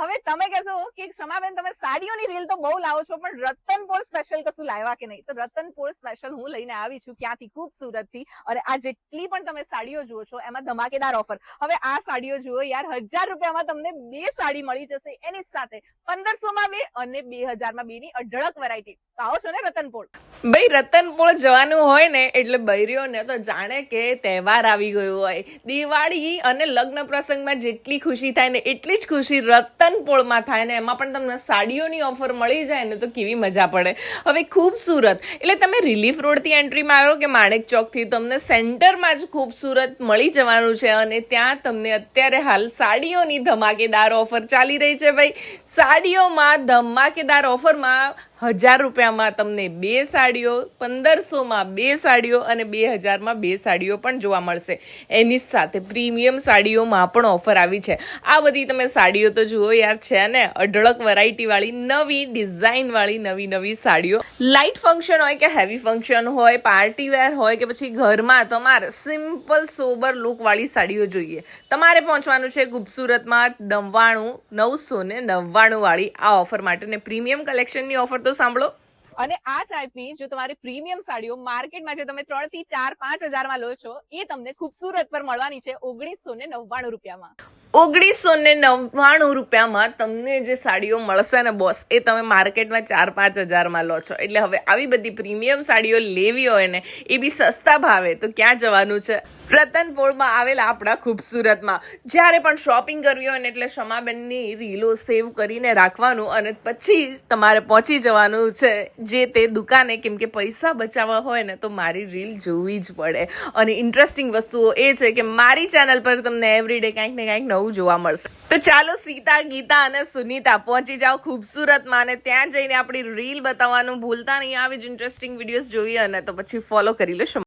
હવે તમે કહેશો કે ક્ષમાબેન તમે સાડીઓની રીલ તો બહુ લાવો છો પણ રતનપોળ સ્પેશિયલ કશું લાવ્યા કે નહીં? તો રતનપોળ સ્પેશિયલ હું લઈને આવી છું ક્યાંથી, ખૂબ સુરતથી. અને આ જેટલી પણ તમે સાડીઓ જુઓ છો એમાં ધમાકેદાર ઓફર. હવે આ સાડીઓ જુઓ યાર, 1000 રૂપિયામાં તમને 2 સાડી મળી જશે, એની સાથે 1500 માં 2 અને 2000 માં 2 ની અઢળક વેરાયટી. તો આવો છો ને રતનપોળ. ભાઈ રતનપોળ જવાનું હોય ને એટલે બૈરીઓને તો જાણે કે તહેવાર આવી ગયો હોય. દિવાળી અને લગ્ન પ્રસંગમાં જેટલી ખુશી થાય ને એટલી જ ખુશી રતનપોળમાં થાય ને એમાં પણ તમને સાડીઓની ઓફર મળી જાય ને તો કેવી મજા પડે. હવે ખૂબસૂરત એટલે તમે રિલીફ રોડથી એન્ટ્રી મારો કે માણેક ચોકથી તમને સેન્ટરમાં જ ખૂબસૂરત મળી જવાનું છે. અને ત્યાં તમને અત્યારે હાલ સાડીઓની ધમાકેદાર ઓફર ચાલી રહી છે. ભાઈ સાડીઓમાં ધમાકેદાર ઓફરમાં 1000 રૂપિયામાં તમને 2 સાડીઓ, 1500માં 2 સાડીઓ અને 2000માં 2 સાડીઓ પણ જોવા મળશે. એની સાથે પ્રીમિયમ સાડીઓમાં પણ ઓફર આવી છે. આ બધી તમે સાડીઓ તો જુઓ યાર, છે ને અઢળક વેરાયટીવાળી નવી ડિઝાઇનવાળી નવી સાડીઓ. લાઇટ ફંક્શન હોય કે હેવી ફંક્શન હોય, પાર્ટી વેર હોય કે પછી ઘરમાં તમારે સિમ્પલ સોબર લુકવાળી સાડીઓ જોઈએ, તમારે પહોંચવાનું છે ખૂબસૂરતમાં 999 વાળી આ ઓફર માટે. ને પ્રીમિયમ કલેક્શનની ઓફર તો સાંભળો. અને આ ટાઈપની જો તમારી પ્રીમિયમ સાડીઓ માર્કેટમાં જે તમે 3 થી 4, 5000 માં લો છો એ તમને ખૂબસૂરત પર મળવાની છે 1999 રૂપિયામાં. 1999 રૂપિયામાં તમને જે સાડીઓ મળશે ને બોસ, એ તમે માર્કેટમાં 4-5 હજારમાં લો છો. એટલે હવે આવી બધી પ્રીમિયમ સાડીઓ લેવી હોય ને એ બી સસ્તા ભાવે તો ક્યાં જવાનું છે? રતનપોળમાં આવેલા આપણા ખૂબસૂરતમાં. જ્યારે પણ શોપિંગ કરવી હોય ને એટલે ક્ષમાબેનની રીલો સેવ કરીને રાખવાનું અને પછી તમારે પહોંચી જવાનું છે જે તે દુકાને. કેમ કે પૈસા બચાવવા હોય ને તો મારી રીલ જોવી જ પડે. અને ઇન્ટરેસ્ટિંગ વસ્તુઓ એ છે કે મારી ચેનલ પર તમને એવરીડે કંઈક ને કંઈક નવું જોવા મળશે. તો ચાલો સીતા, ગીતા અને સુનીતા પહોંચી જાઓ ખૂબસૂરતમાં અને ત્યાં જઈને આપણી રીલ બતાવવાનું ભૂલતા નહીં. આવી જ ઇન્ટરેસ્ટિંગ વિડીયોઝ જોઈએ અને તો પછી ફોલો કરી લો.